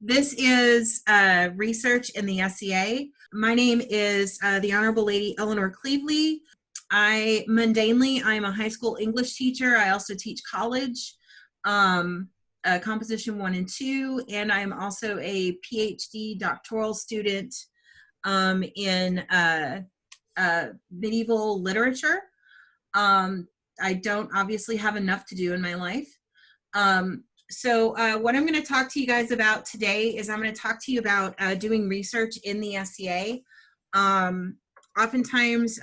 This is research in the SEA. My name is the Honorable Lady Eleanor Cleavely. Mundanely, I'm a high school English teacher. I also teach college, Composition 1 and 2, and I'm also a PhD doctoral student in medieval literature. I don't obviously have enough to do in my life. So what I'm going to talk to you guys about today is I'm going to talk to you about doing research in the SEA. Oftentimes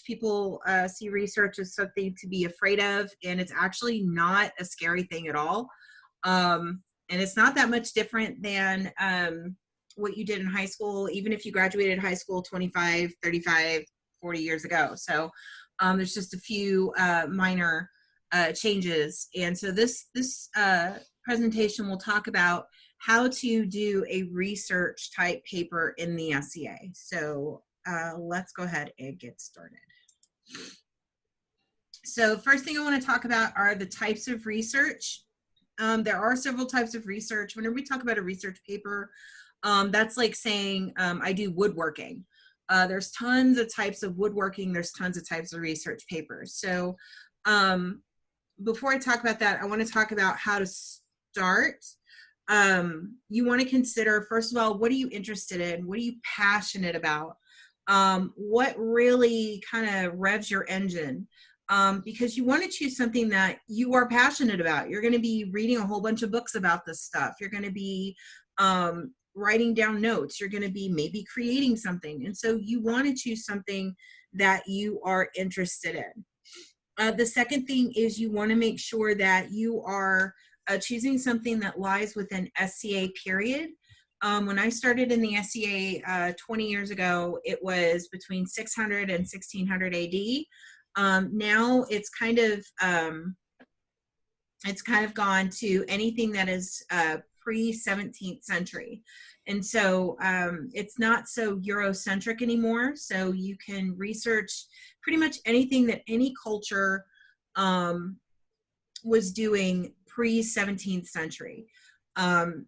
people see research as something to be afraid of, and it's actually not a scary thing at all. And it's not that much different than what you did in high school, even if you graduated high school 25, 35, 40 years ago. So there's just a few minor changes. And so this presentation will talk about how to do a research type paper in the SEA. So let's go ahead and get started. So first thing I want to talk about are the types of research. There are several types of research. Whenever we talk about a research paper, that's like saying I do woodworking. There's tons of types of woodworking. There's tons of types of research papers. So before I talk about that, I want to talk about how to start. You want to consider, first of all, what are you interested in? What are you passionate about? What really kind of revs your engine? Because you want to choose something that you are passionate about. You're going to be reading a whole bunch of books about this stuff. You're going to be writing down notes. You're going to be maybe creating something. And so you want to choose something that you are interested in. The second thing is you want to make sure that you are choosing something that lies within SCA period. When I started in the SCA 20 years ago, it was between 600 and 1600 AD. Now it's kind of gone to anything that is pre-17th century. And so it's not so Eurocentric anymore. So you can research pretty much anything that any culture was doing pre-17th century.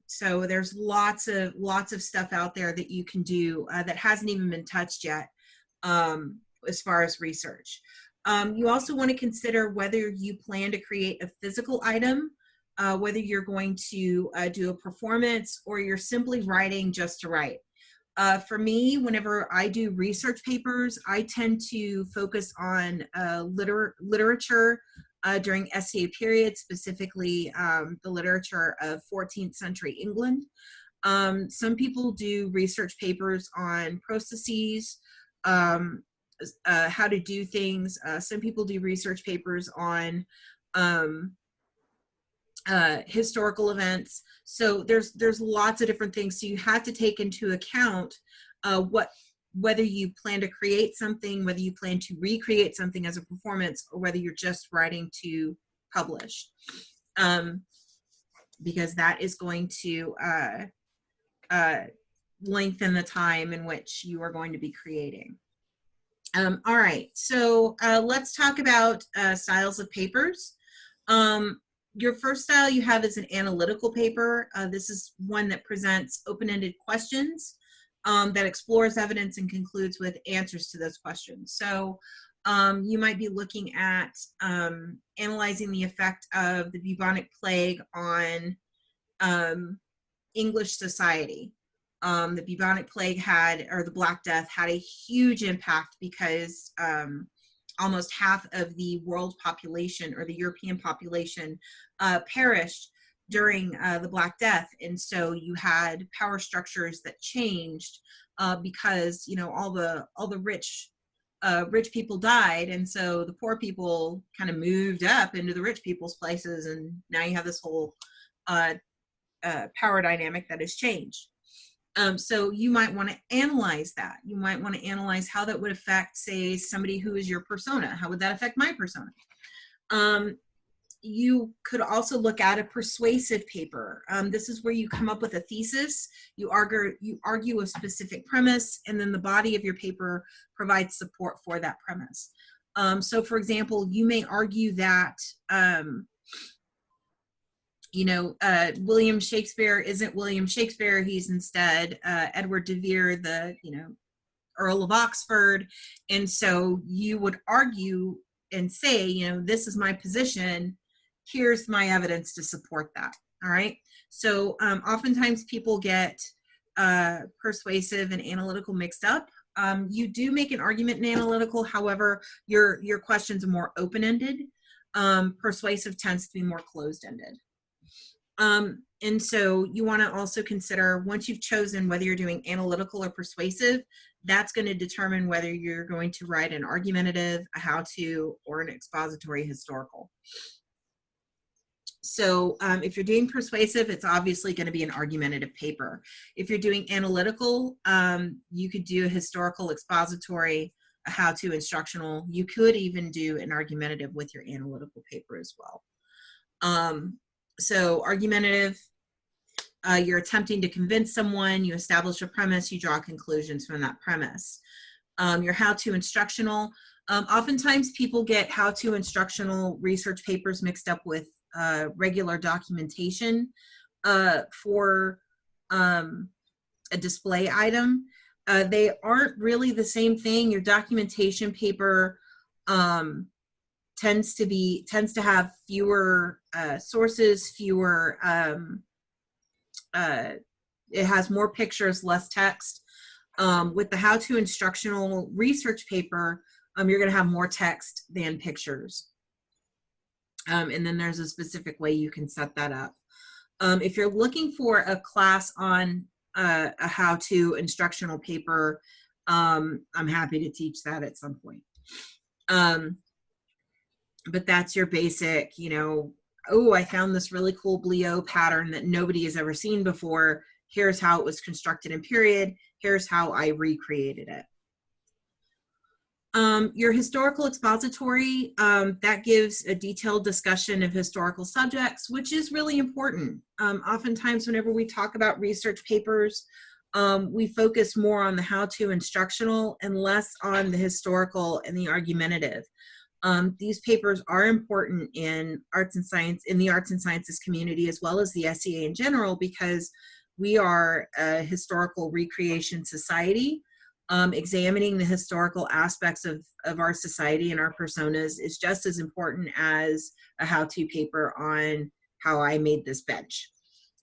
So there's lots of stuff out there that you can do that hasn't even been touched yet as far as research. You also want to consider whether you plan to create a physical item, whether you're going to do a performance or you're simply writing just to write. For me, whenever I do research papers, I tend to focus on literature during SCA period, specifically the literature of 14th century England. Some people do research papers on processes, how to do things. Some people do research papers on historical events. So there's lots of different things. So you have to take into account whether you plan to create something, whether you plan to recreate something as a performance, or whether you're just writing to publish, because that is going to lengthen the time in which you are going to be creating. All right, so let's talk about styles of papers. Your first style you have is an analytical paper. This is one that presents open-ended questions that explores evidence and concludes with answers to those questions. So you might be looking at analyzing the effect of the bubonic plague on English society. The bubonic plague the Black Death had a huge impact because almost half of the world population, or the European population, perished during the Black Death. And so you had power structures that changed because, you know, all the rich people died, and so the poor people kind of moved up into the rich people's places, and now you have this whole power dynamic that has changed. So you might want to analyze that. You might want to analyze how that would affect, say, somebody who is your persona. How would that affect my persona? You could also look at a persuasive paper. This is where you come up with a thesis. You argue a specific premise, and then the body of your paper provides support for that premise. So, for example, you may argue that you know, William Shakespeare isn't William Shakespeare. He's instead Edward de Vere, the, you know, Earl of Oxford. And so you would argue and say, you know, this is my position. Here's my evidence to support that. All right. So oftentimes people get persuasive and analytical mixed up. You do make an argument in analytical. However, your questions are more open-ended. Persuasive tends to be more closed-ended. And so you want to also consider, once you've chosen whether you're doing analytical or persuasive, that's going to determine whether you're going to write an argumentative, a how-to, or an expository historical. So if you're doing persuasive, it's obviously going to be an argumentative paper. If you're doing analytical, you could do a historical, expository, a how-to, instructional. You could even do an argumentative with your analytical paper as well. So argumentative, you're attempting to convince someone, you establish a premise, you draw conclusions from that premise. Your how-to instructional, oftentimes people get how-to instructional research papers mixed up with regular documentation for a display item. They aren't really the same thing. Your documentation paper tends to have fewer sources, fewer, it has more pictures, less text. With the how-to instructional research paper, you're going to have more text than pictures. And then there's a specific way you can set that up. If you're looking for a class on a how-to instructional paper, I'm happy to teach that at some point. But that's your basic, you know, oh, I found this really cool Bliot pattern that nobody has ever seen before. Here's how it was constructed in period. Here's how I recreated it. Your historical expository, that gives a detailed discussion of historical subjects, which is really important. Oftentimes, whenever we talk about research papers, we focus more on the how-to instructional and less on the historical and the argumentative. These papers are important in arts and science, in the arts and sciences community, as well as the SEA in general, because we are a historical recreation society. Examining the historical aspects of our society and our personas is just as important as a how-to paper on how I made this bench.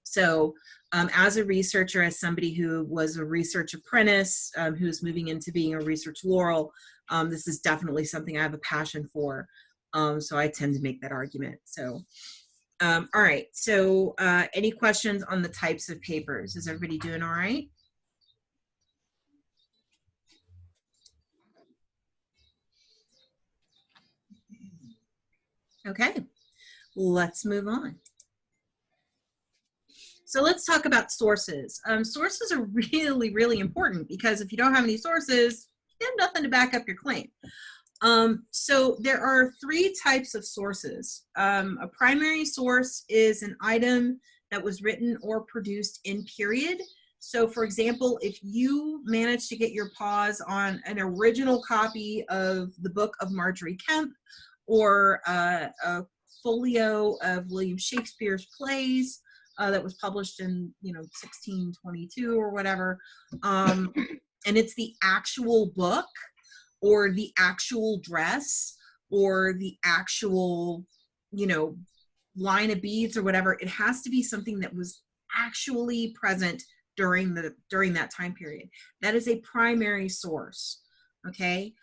So as a researcher, as somebody who was a research apprentice, who's moving into being a research laurel, this is definitely something I have a passion for. So I tend to make that argument. So, all right. So any questions on the types of papers? Is everybody doing all right? Okay, let's move on. So let's talk about sources. Sources are really, really important because if you don't have any sources, you have nothing to back up your claim. So there are three types of sources. A primary source is an item that was written or produced in period. So for example, if you manage to get your paws on an original copy of the book of Marjorie Kemp, or a folio of William Shakespeare's plays that was published in, you know, 1622 or whatever, and it's the actual book or the actual dress or the actual, you know, line of beads or whatever, it has to be something that was actually present during that time period. That is a primary source, okay?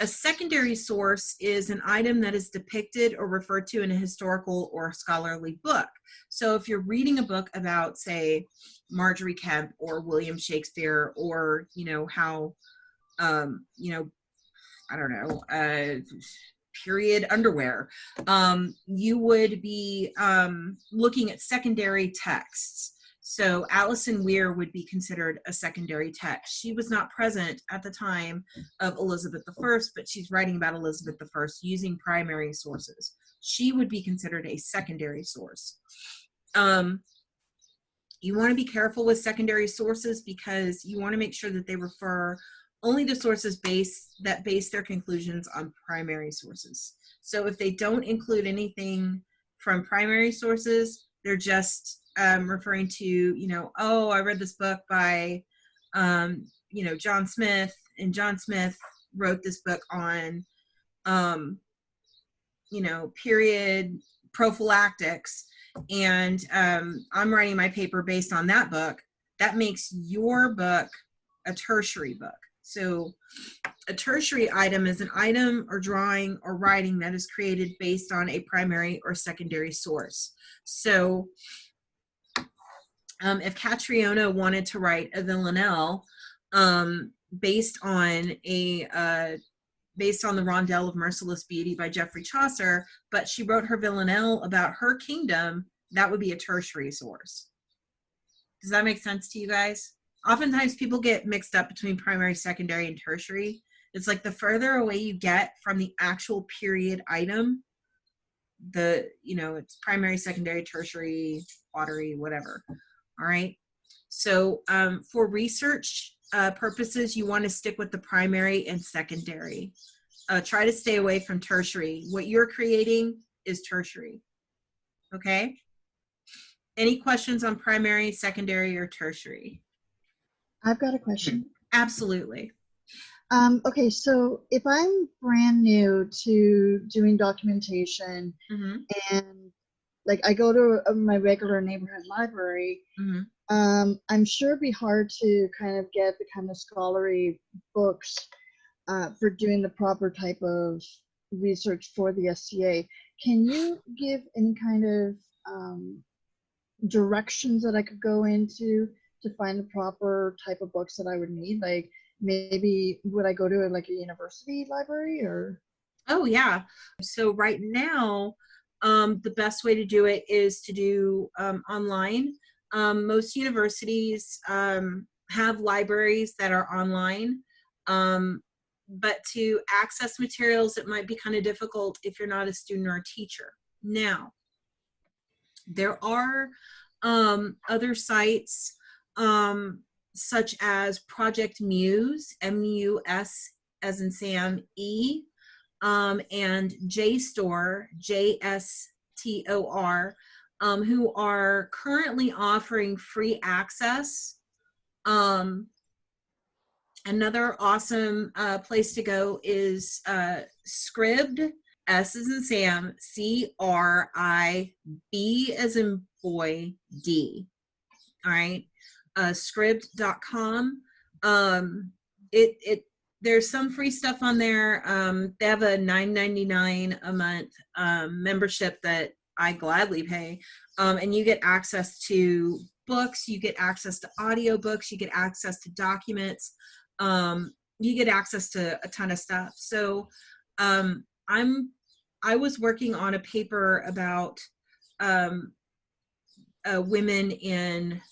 A secondary source is an item that is depicted or referred to in a historical or scholarly book. So if you're reading a book about, say, Marjorie Kemp or William Shakespeare, or, you know, how, you know, I don't know, period underwear, you would be looking at secondary texts. So Alison Weir would be considered a secondary text. She was not present at the time of Elizabeth I, but she's writing about Elizabeth I using primary sources. She would be considered a secondary source. You want to be careful with secondary sources because you want to make sure that they refer only to sources that base their conclusions on primary sources. So if they don't include anything from primary sources, they're just referring to, you know, oh, I read this book by, you know, John Smith, and John Smith wrote this book on, you know, period prophylactics, and I'm writing my paper based on that book. That makes your book a tertiary book. So a tertiary item is an item or drawing or writing that is created based on a primary or secondary source. So if Catriona wanted to write a villanelle based on a based on the Rondel of Merciless Beauty by Geoffrey Chaucer, but she wrote her villanelle about her kingdom, that would be a tertiary source. Does that make sense to you guys? Oftentimes people get mixed up between primary, secondary, and tertiary. It's like the further away you get from the actual period item, the, you know, it's primary, secondary, tertiary, pottery, whatever. All right. So for research purposes, you want to stick with the primary and secondary. Try to stay away from tertiary. What you're creating is tertiary. Okay. Any questions on primary, secondary, or tertiary? I've got a question. Absolutely. Okay, so if I'm brand new to doing documentation, and like I go to my regular neighborhood library, I'm sure it'd be hard to kind of get the kind of scholarly books for doing the proper type of research for the SCA. Can you give any kind of directions that I could go into to find the proper type of books that I would need? Like maybe would I go to like a university library or? Oh yeah. So right now, the best way to do it is to do online. Most universities have libraries that are online, but to access materials, it might be kind of difficult if you're not a student or a teacher. Now, there are other sites such as Project Muse, M-U-S as in Sam, E, and JSTOR, J-S-T-O-R, who are currently offering free access. Another awesome place to go is Scribd, S as in Sam, C-R-I-B as in boy, D. All right, Scribd.com. There's some free stuff on there. They have a $9.99 a month membership that I gladly pay, and you get access to books, you get access to audiobooks, you get access to documents, you get access to a ton of stuff. So I was working on a paper about women in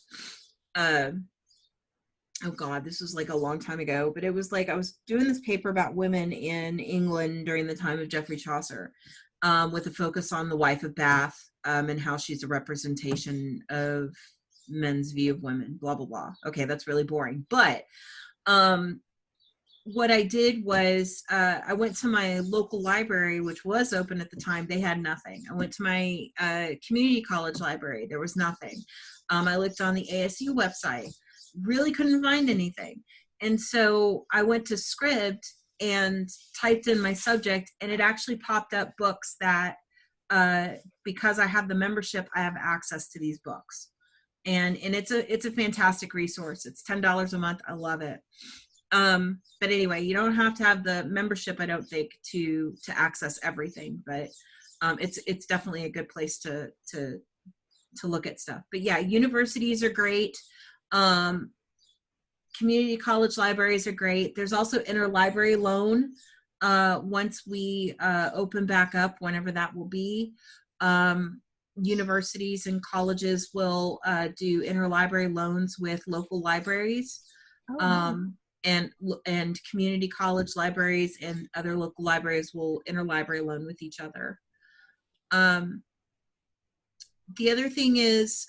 oh God, this was like a long time ago, but it was like I was doing this paper about women in England during the time of Geoffrey Chaucer, with a focus on the wife of Bath, and how she's a representation of men's view of women, blah, blah, blah. Okay, that's really boring. But what I did was I went to my local library, which was open at the time. They had nothing. I went to my community college library. There was nothing. I looked on the ASU website. Really couldn't find anything. And so I went to Scribd and typed in my subject, and it actually popped up books that, because I have the membership, I have access to these books. And it's a fantastic resource. It's $10 a month. I love it. But anyway, you don't have to have the membership, I don't think, to access everything, but it's definitely a good place to look at stuff. But yeah, universities are great. Community college libraries are great. There's also interlibrary loan. Once we open back up, whenever that will be, universities and colleges will do interlibrary loans with local libraries. And community college libraries and other local libraries will interlibrary loan with each other. The other thing is,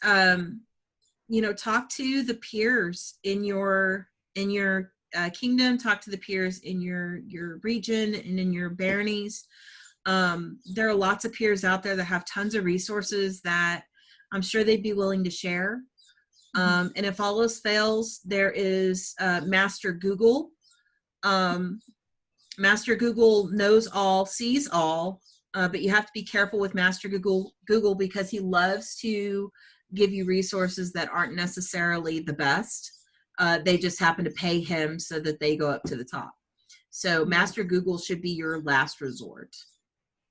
you know, talk to the peers in your kingdom, talk to the peers in your region and in your baronies. There are lots of peers out there that have tons of resources that I'm sure they'd be willing to share. And if all else fails, there is Master Google. Master Google knows all, sees all, but you have to be careful with Master Google because he loves to give you resources that aren't necessarily the best. They just happen to pay him so that they go up to the top. So Master Google should be your last resort.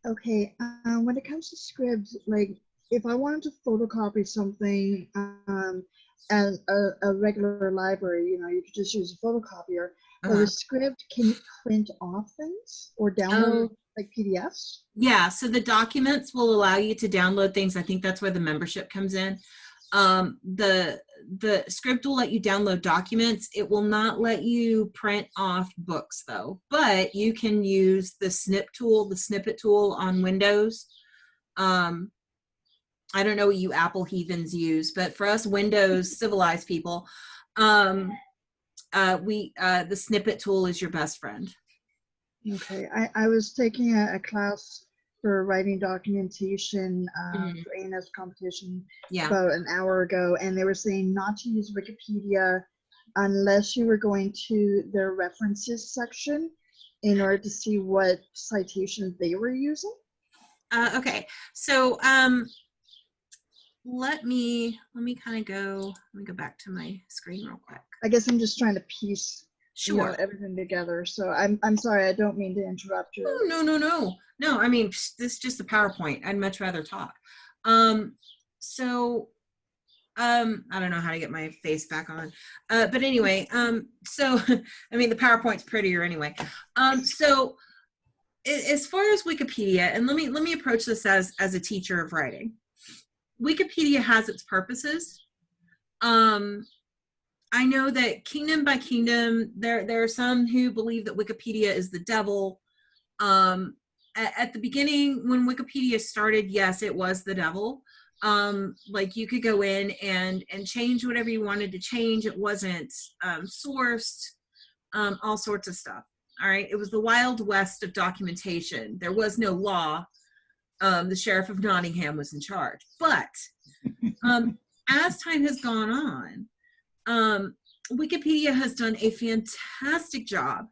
Okay, when it comes to scripts, like if I wanted to photocopy something at a regular library, you know, you could just use a photocopier. But with script, can you print off things or download like PDFs? Yeah, so the documents will allow you to download things. I think that's where the membership comes in. The script will let you download documents. It will not let you print off books though, but you can use the snippet tool on Windows. I don't know what you Apple heathens use, but for us Windows civilized people, the snippet tool is your best friend. Okay, I was taking a class for writing documentation for A&S competition about an hour ago, and they were saying not to use Wikipedia unless you were going to their references section in order to see what citations they were using. Okay, so let me kind of go. Let me go back to my screen real quick. I guess I'm just trying to piece you know, everything together. So I'm sorry, I don't mean to interrupt you. Oh, no. I mean, this is just a PowerPoint. I'd much rather talk. So I don't know how to get my face back on. But anyway, so I mean, the PowerPoint's prettier anyway. So as far as Wikipedia, and let me approach this as a teacher of writing. Wikipedia has its purposes. I know that kingdom by kingdom, there are some who believe that Wikipedia is the devil. At the beginning, when Wikipedia started, yes, it was the devil. Like you could go in and change whatever you wanted to change. It wasn't sourced, all sorts of stuff. All right, it was the Wild West of documentation. There was no law. The sheriff of Nottingham was in charge. But as time has gone on, Wikipedia has done a fantastic job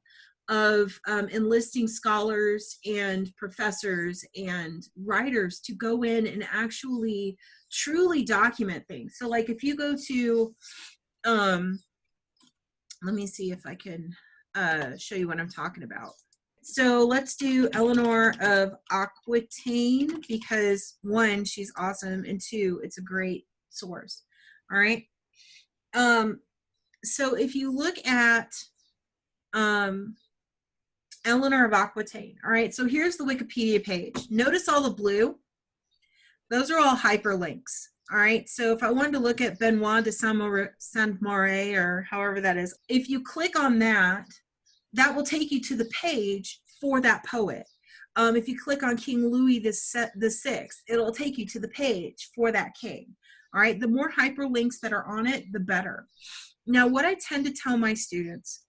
of enlisting scholars and professors and writers to go in and actually truly document things. So like if you go to, let me see if I can show you what I'm talking about. So let's do Eleanor of Aquitaine because one, she's awesome, and two, it's a great source. All right. So if you look at Eleanor of Aquitaine, all right, so here's the Wikipedia page. Notice all the blue. Those are all hyperlinks. All right, so if I wanted to look at Benoit de Saint-Maurice or however that is, if you click on that, that will take you to the page for that poet. If you click on King Louis the Sixth, it'll take you to the page for that king. All right, the more hyperlinks that are on it, the better. Now, what I tend to tell my students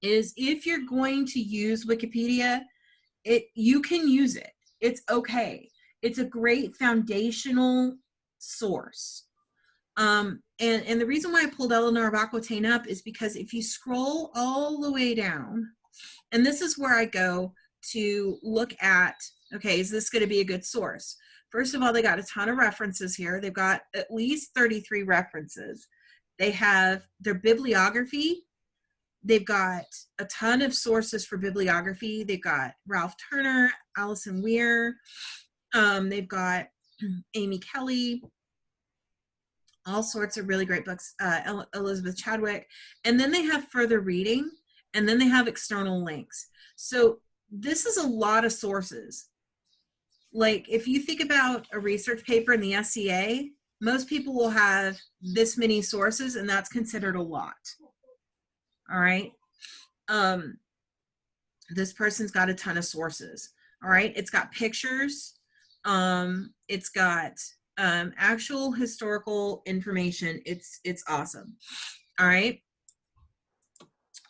is if you're going to use Wikipedia, you can use it. It's okay. It's a great foundational source. And the reason why I pulled Eleanor of Aquitaine up is because if you scroll all the way down, and this is where I go to look at, okay, is this going to be a good source? First of all, they got a ton of references here. They've got at least 33 references. They have their bibliography. They've got a ton of sources for bibliography. They've got Ralph Turner, Alison Weir. They've got Amy Kelly, all sorts of really great books, Elizabeth Chadwick. And then they have further reading, and then they have external links. So this is a lot of sources. Like if you think about a research paper in the SCA, most people will have this many sources, and that's considered a lot. All right. This person's got a ton of sources. All right. It's got pictures. It's got actual historical information. It's awesome. All right.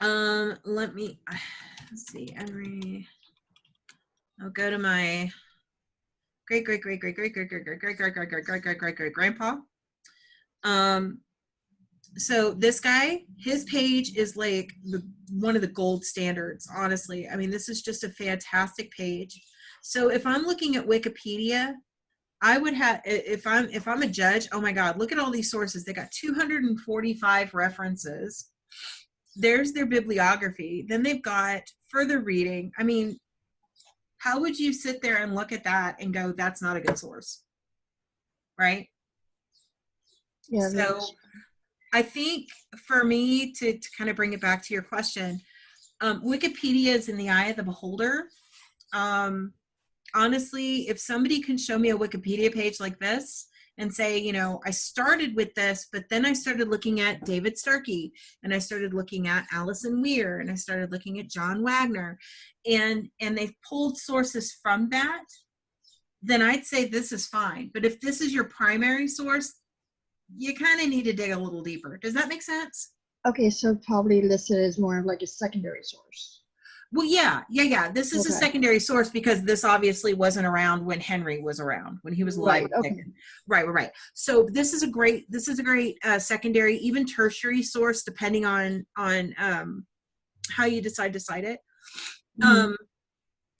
Let's see. I'll go to my great great great great great great great great great great great great great great great great grandpa. So this guy, his page is like one of the gold standards, honestly. I mean, this is just a fantastic page. So if I'm looking at Wikipedia, I would have, if I'm a judge, oh my God, look at all these sources. They got 245 references. There's their bibliography. Then they've got further reading. I mean, how would you sit there and look at that and go, that's not a good source, right? Yeah. So I think for me to kind of bring it back to your question, Wikipedia is in the eye of the beholder. Honestly, if somebody can show me a Wikipedia page like this and say, you know, I started with this, but then I started looking at David Starkey, and I started looking at Alison Weir, and I started looking at John Wagner, and they've pulled sources from that, then I'd say this is fine. But if this is your primary source, you kind of need to dig a little deeper. Does that make sense? Okay, so probably listed as more of like a secondary source. Well, yeah. This is a secondary source because this obviously wasn't around when Henry was around, when he was alive. Right. Okay. Right. So this is a great secondary, even tertiary source, depending on how you decide to cite it. Mm-hmm.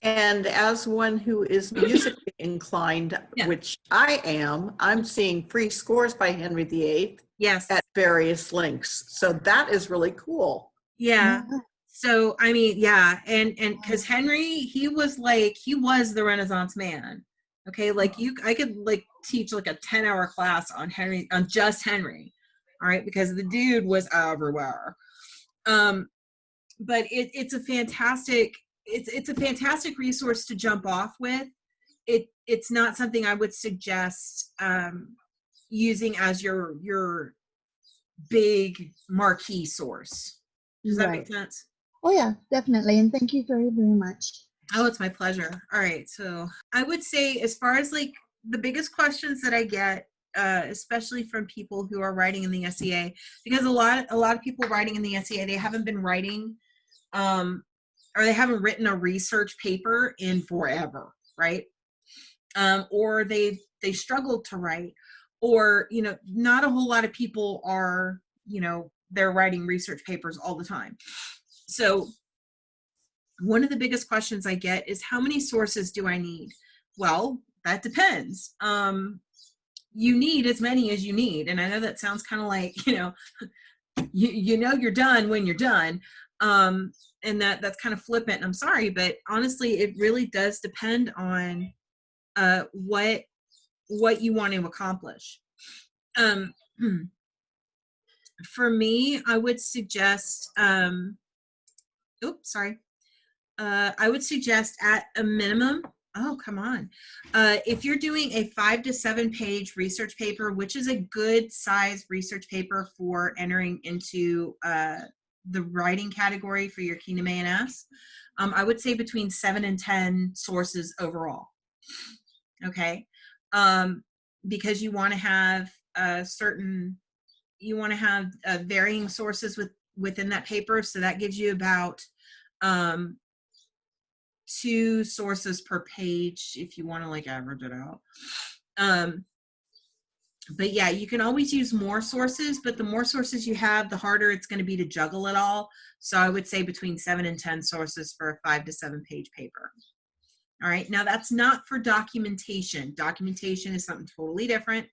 And as one who is musically inclined, which I am, I'm seeing free scores by Henry VIII. Yes. At various links. So that is really cool. Yeah. So, I mean, yeah. And because Henry, he was the Renaissance man. Okay. Like I could like teach like a 10-hour class on Henry, on just Henry. All right. Because the dude was everywhere. But it's a fantastic resource to jump off with. It's not something I would suggest using as your big marquee source. Does that make sense? Oh yeah, definitely. And thank you very, very much. Oh, it's my pleasure. All right. So I would say, as far as like the biggest questions that I get, especially from people who are writing in the SEA, because a lot of people writing in the SEA, they haven't been writing, or they haven't written a research paper in forever, right? Or they struggled to write, or, you know, not a whole lot of people are, you know, they're writing research papers all the time. So one of the biggest questions I get is, how many sources do I need? Well, that depends. You need as many as you need. And I know that sounds kind of like, you know, you know you're done when you're done. And that's kind of flippant, and I'm sorry, but honestly, it really does depend on what you want to accomplish. For me, I would suggest, I would suggest at a minimum, if you're doing a 5 to 7 page research paper, which is a good size research paper for entering into the writing category for your Kingdom A&S, I would say between 7 and 10 sources overall. Okay. Because you want to have varying sources within that paper. So that gives you about 2 sources per page if you want to like average it out. But yeah, you can always use more sources, but the more sources you have, the harder it's going to be to juggle it all. So I would say between 7 and 10 sources for a 5 to 7 page paper. All right. Now that's not for documentation. Documentation is something totally different.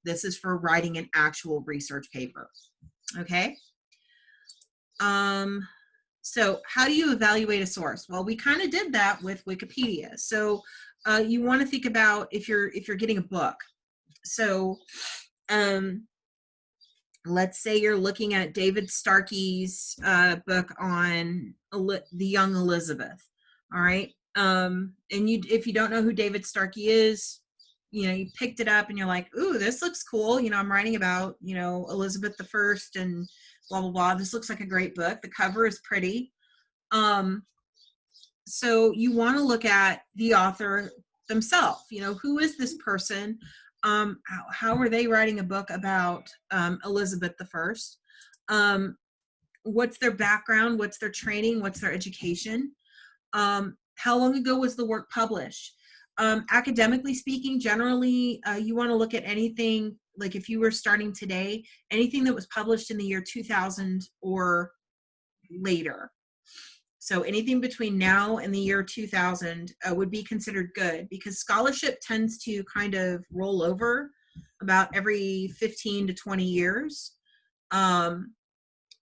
This is for writing an actual research paper. Okay. So how do you evaluate a source? Well, we kind of did that with Wikipedia. So you want to think about if you're getting a book. So let's say you're looking at David Starkey's book on the young Elizabeth. All right. And if you don't know who David Starkey is, you know, you picked it up and you're like, ooh, this looks cool. You know, I'm writing about, you know, Elizabeth I and blah, blah, blah. This looks like a great book. The cover is pretty. So you want to look at the author themselves. You know, who is this person? How are they writing a book about Elizabeth I? What's their background? What's their training? What's their education? How long ago was the work published? Academically speaking, generally, you want to look at anything, like if you were starting today, anything that was published in the year 2000 or later. So anything between now and the year 2000 would be considered good, because scholarship tends to kind of roll over about every 15 to 20 years.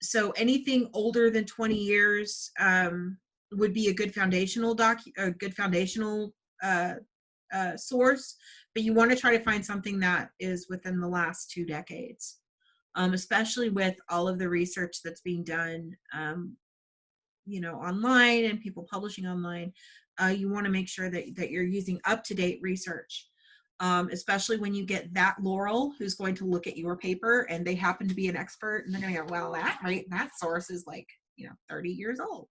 So anything older than 20 years would be a good foundational source, but you want to try to find something that is within the last 2 decades, especially with all of the research that's being done, online, and people publishing online. You want to make sure that you're using up-to-date research, especially when you get that Laurel who's going to look at your paper and they happen to be an expert, and they're going to go, well, that source is like 30 years old.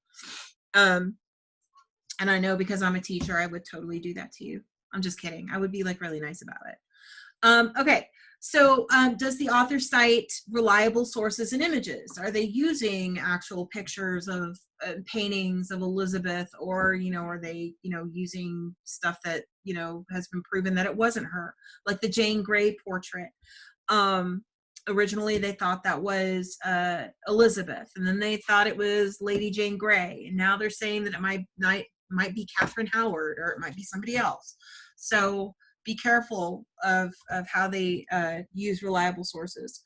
And I know, because I'm a teacher, I would totally do that to you. I'm just kidding. I would be like really nice about it. Okay. So does the author cite reliable sources and images? Are they using actual pictures of paintings of Elizabeth, or, are they, using stuff that, has been proven that it wasn't her, like the Jane Grey portrait? Originally they thought that was Elizabeth, and then they thought it was Lady Jane Grey, and now they're saying that it might be Catherine Howard, or it might be somebody else. So be careful of how they use reliable sources.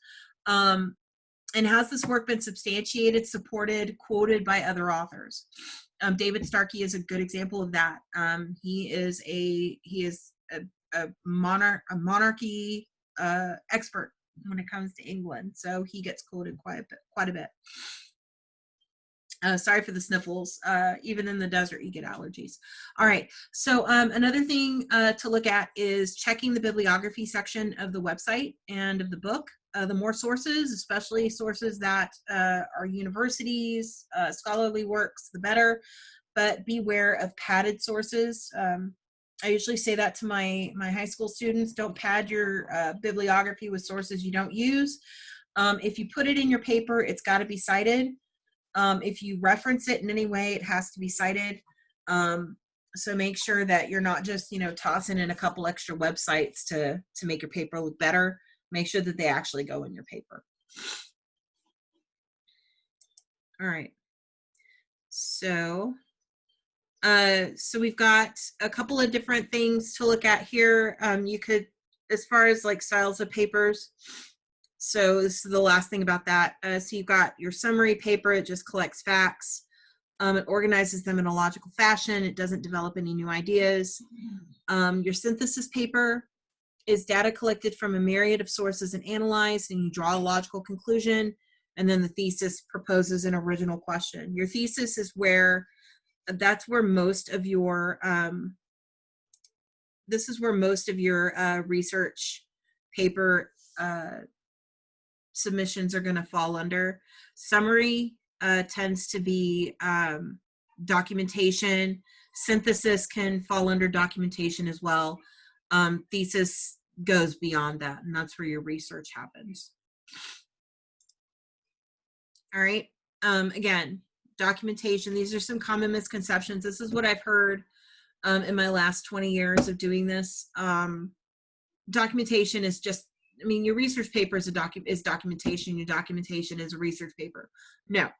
And has this work been substantiated, supported, quoted by other authors? David Starkey is a good example of that. He is a monarchy expert when it comes to England, so he gets quoted quite a bit. Sorry for the sniffles. Even in the desert, you get allergies. All right. So another thing to look at is checking the bibliography section of the website and of the book. The more sources, especially sources that are universities, scholarly works, the better. But beware of padded sources. I usually say that to my high school students. Don't pad your bibliography with sources you don't use. If you put it in your paper, it's got to be cited. If you reference it in any way, it has to be cited. So make sure that you're not just, tossing in a couple extra websites to make your paper look better. Make sure that they actually go in your paper. All right. So we've got a couple of different things to look at here. You could, as far as like styles of papers, so this is the last thing about that. So you've got your summary paper. It just collects facts. It organizes them in a logical fashion. It doesn't develop any new ideas. Your synthesis paper is data collected from a myriad of sources and analyzed, and you draw a logical conclusion. And then the thesis proposes an original question. Your thesis is that's where most of your, this is where most of your research paper submissions are going to fall under. Summary tends to be documentation. Synthesis can fall under documentation as well. Thesis goes beyond that, and that's where your research happens. All right. Again, documentation. These are some common misconceptions. This is what I've heard in my last 20 years of doing this. Documentation is just, your research paper is documentation. Your documentation is a research paper. No.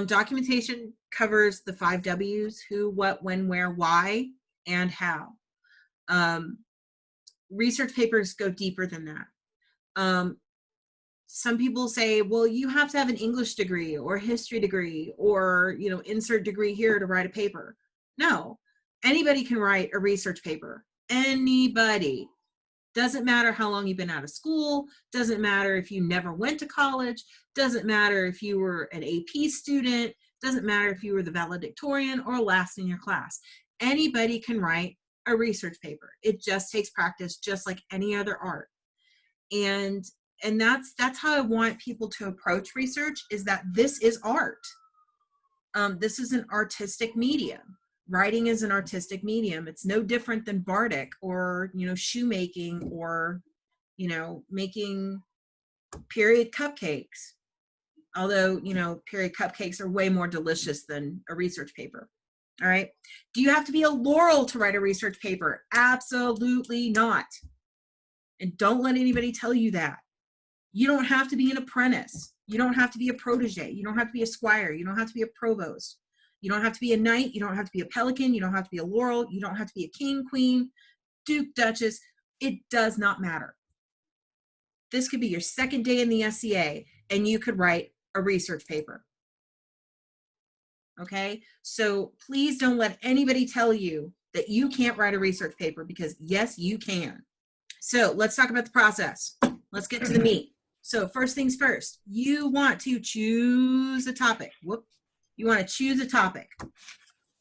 Documentation covers the 5 W's: who, what, when, where, why, and how. Research papers go deeper than that. Some people say, well, you have to have an English degree or a history degree or, insert degree here to write a paper. No, anybody can write a research paper. Anybody. Doesn't matter how long you've been out of school. Doesn't matter if you never went to college. Doesn't matter if you were an AP student. Doesn't matter if you were the valedictorian or last in your class. Anybody can write a research paper. It just takes practice, just like any other art. And that's how I want people to approach research, is that this is art. This is an artistic medium. Writing is an artistic medium. It's no different than bardic or, shoemaking or, making period cupcakes. Although, period cupcakes are way more delicious than a research paper. All right. Do you have to be a Laurel to write a research paper? Absolutely not. And don't let anybody tell you that. You don't have to be an apprentice. You don't have to be a protege. You don't have to be a squire. You don't have to be a provost. You don't have to be a knight. You don't have to be a pelican. You don't have to be a laurel. You don't have to be a king, queen, duke, duchess. It does not matter. This could be your second day in the SCA, and you could write a research paper. Okay? So please don't let anybody tell you that you can't write a research paper, because yes, you can. So let's talk about the process. Let's get to the meat. So first things first, you want to choose a topic. You want to choose a topic.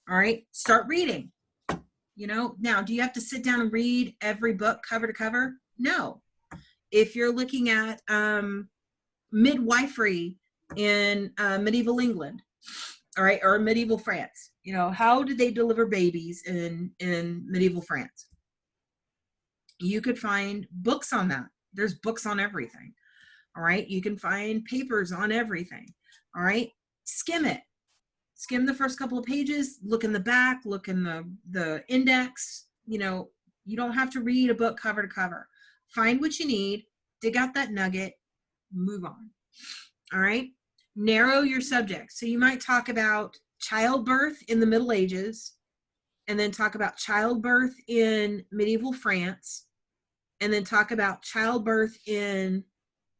All right, start reading. You know, now, do you have to sit down and read every book cover to cover? No. If you're looking at midwifery in medieval England, all right, or medieval France, you know, how did they deliver babies in medieval France? You could find books on that. There's books on everything. All right. You can find papers on everything. All right. Skim it. Skim the first couple of pages, look in the back, look in the index. You know, you don't have to read a book cover to cover. Find what you need, dig out that nugget, move on. All right. Narrow your subject. So you might talk about childbirth in the Middle Ages, and then talk about childbirth in medieval France, and then talk about childbirth in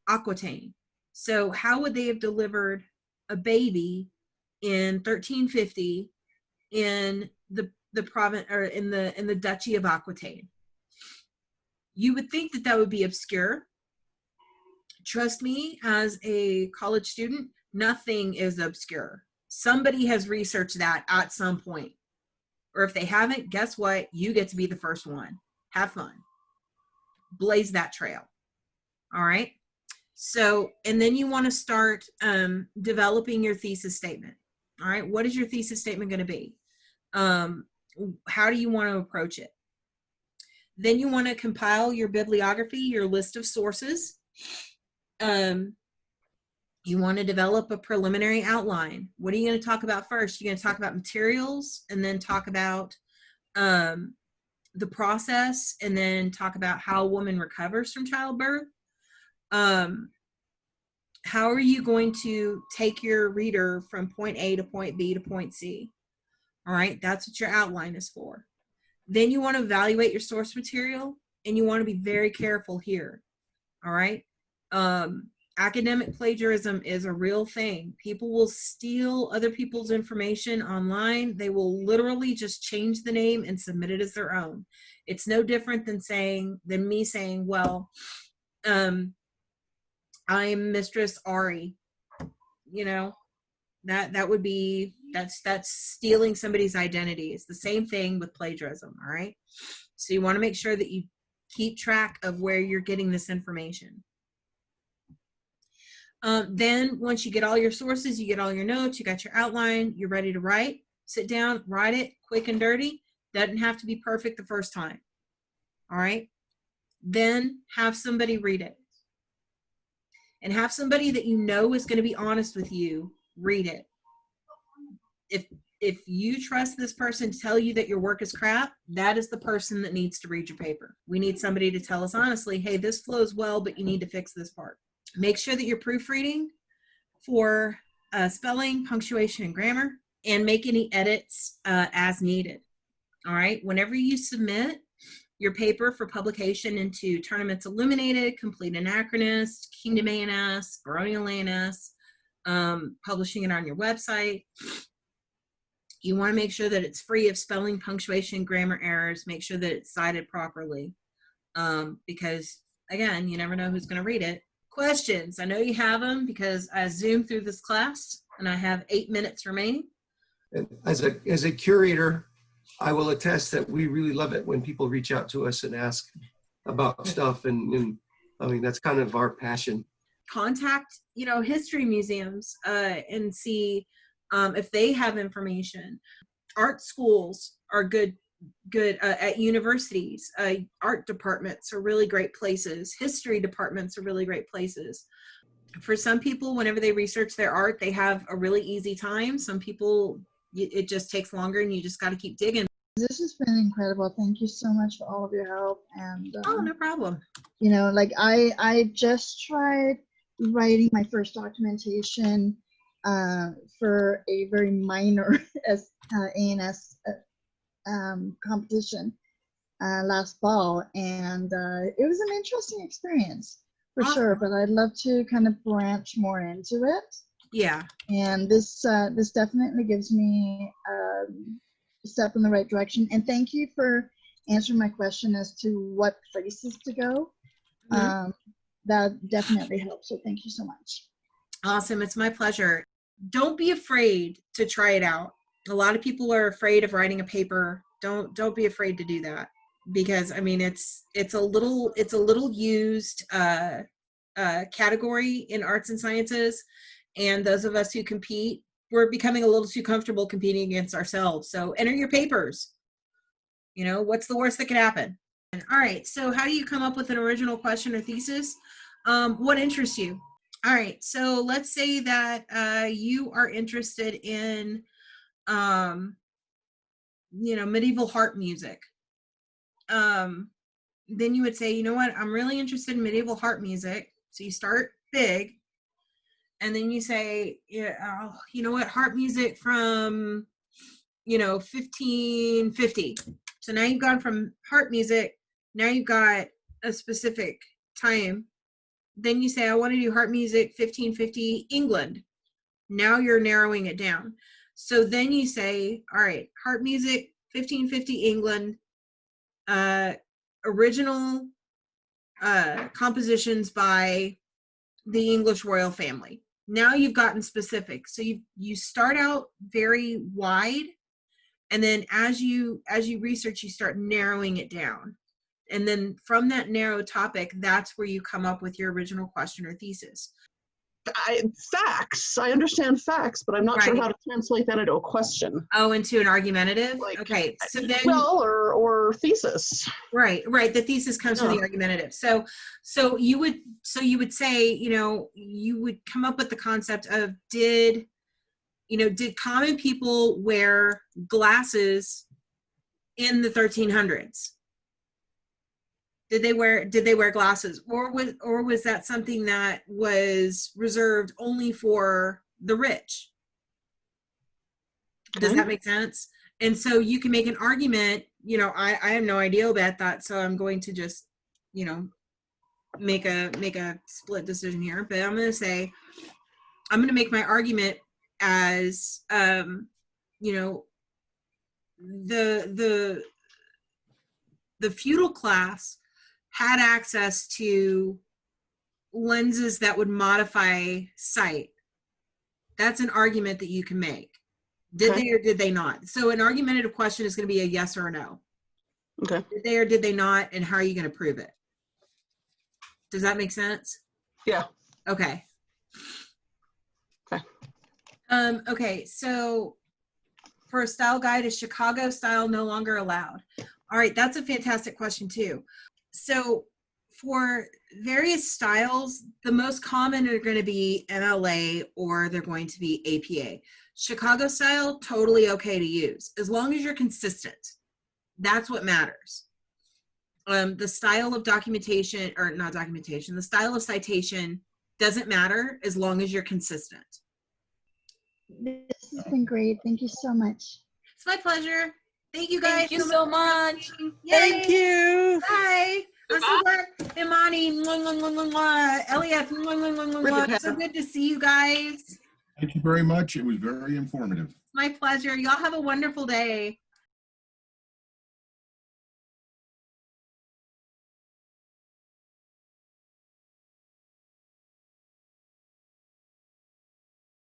Aquitaine. So how would they have delivered a baby in 1350 in the province, or in the Duchy of Aquitaine? You would think that that would be obscure. Trust me, as a college student, nothing is obscure. Somebody has researched that at some point. Or if they haven't, guess what? You get to be the first one. Have fun. Blaze that trail. All right. So, and then you want to start developing your thesis statement. All right. What is your thesis statement going to be? How do you want to approach it? Then you want to compile your bibliography, your list of sources. You want to develop a preliminary outline. What are you going to talk about first? You're going to talk about materials, and then talk about the process, and then talk about how a woman recovers from childbirth. How are you going to take your reader from point A to point B to point C? All right, that's what your outline is for. Then you want to evaluate your source material, and you want to be very careful here. All right. Academic plagiarism is a real thing. People will steal other people's information online. They will literally just change the name and submit it as their own. It's no different than me saying, well, I'm Mistress Ari. You know, that would be, that's stealing somebody's identity. It's the same thing with plagiarism. All right. So you want to make sure that you keep track of where you're getting this information. Then once you get all your sources, you get all your notes, you got your outline, you're ready to write, sit down, write it quick and dirty. Doesn't have to be perfect the first time. All right. Then have somebody read it, and have somebody that you know is going to be honest with you read it. If you trust this person to tell you that your work is crap, that is the person that needs to read your paper. We need somebody to tell us honestly, hey, this flows well, but you need to fix this part. Make sure that you're proofreading for spelling, punctuation, and grammar, and make any edits as needed. All right. Whenever you submit your paper for publication into Tournaments Illuminated, Complete Anachronist, Kingdom A&S, Baronial A&S, publishing it on your website, you want to make sure that it's free of spelling, punctuation, grammar errors. Make sure that it's cited properly, because, again, you never know who's going to read it. Questions? I know you have them, because I zoomed through this class and I have 8 minutes remaining. As a curator, I will attest that we really love it when people reach out to us and ask about stuff, and I mean, that's kind of our passion. Contact, history museums and see if they have information. Art schools are good at universities. Art departments are really great places. History departments are really great places. For some people, whenever they research their art, they have a really easy time. Some people, it just takes longer, and you just got to keep digging. This has been incredible. Thank you so much for all of your help. And oh, no problem. You know, like I just tried writing my first documentation for a very minor A&S competition last fall, and it was an interesting experience for sure. But I'd love to kind of branch more into it. Yeah. And this definitely gives me a step in the right direction. And thank you for answering my question as to what places to go. That definitely helps. So thank you so much. Awesome. It's my pleasure. Don't be afraid to try it out. A lot of people are afraid of writing a paper. Don't be afraid to do that, because I mean it's a little used category in arts and sciences, and those of us who compete, we're becoming a little too comfortable competing against ourselves. So enter your papers. You know, what's the worst that could happen? All right, so how do you come up with an original question or thesis? What interests you? All right, so let's say that you are interested in, you know, medieval harp music. Then you would say, you know what, I'm really interested in medieval harp music. So you start big, and then you say, yeah, you know what, harp music from, you know, 1550. So now you've gone from harp music, now you've got a specific time. Then you say, I want to do harp music 1550 England. Now you're narrowing it down. So then you say, all right, harp music 1550 England, original compositions by the English royal family. Now you've gotten specific. So you start out very wide, and then as you research, you start narrowing it down. And then from that narrow topic, that's where you come up with your original question or thesis. Facts. I understand facts, but I'm not sure how to translate that into a question. Oh, into an argumentative? Like, okay. So then, well, or thesis. Right. The thesis comes from the argumentative. So you would say, you know, you would come up with the concept of did common people wear glasses in the 1300s? Did they wear glasses, or was that something that was reserved only for the rich? Okay. Does that make sense? And so you can make an argument, you know, I have no idea about that, so I'm going to just, you know, make a split decision here. But I'm going to say, I'm going to make my argument as, you know, the feudal class had access to lenses that would modify sight. That's an argument that you can make. Did they or did they not? So an argumentative question is going to be a yes or a no. Okay. Did they or did they not, and how are you going to prove it? Does that make sense? Yeah. Okay. Okay. Okay, so for a style guide, is Chicago style no longer allowed? All right, that's a fantastic question too. So for various styles, the most common are going to be MLA or they're going to be APA. Chicago style, totally okay to use, as long as you're consistent. That's what matters. The style of documentation, or not documentation, the style of citation doesn't matter as long as you're consistent. This has been great. Thank you so much. It's my pleasure. Thank you guys. Thank you so much. Yay. Thank you. Bye. I'm so glad. Imani, Elliot, so good to see you guys. Thank you very much. It was very informative. My pleasure. Y'all have a wonderful day.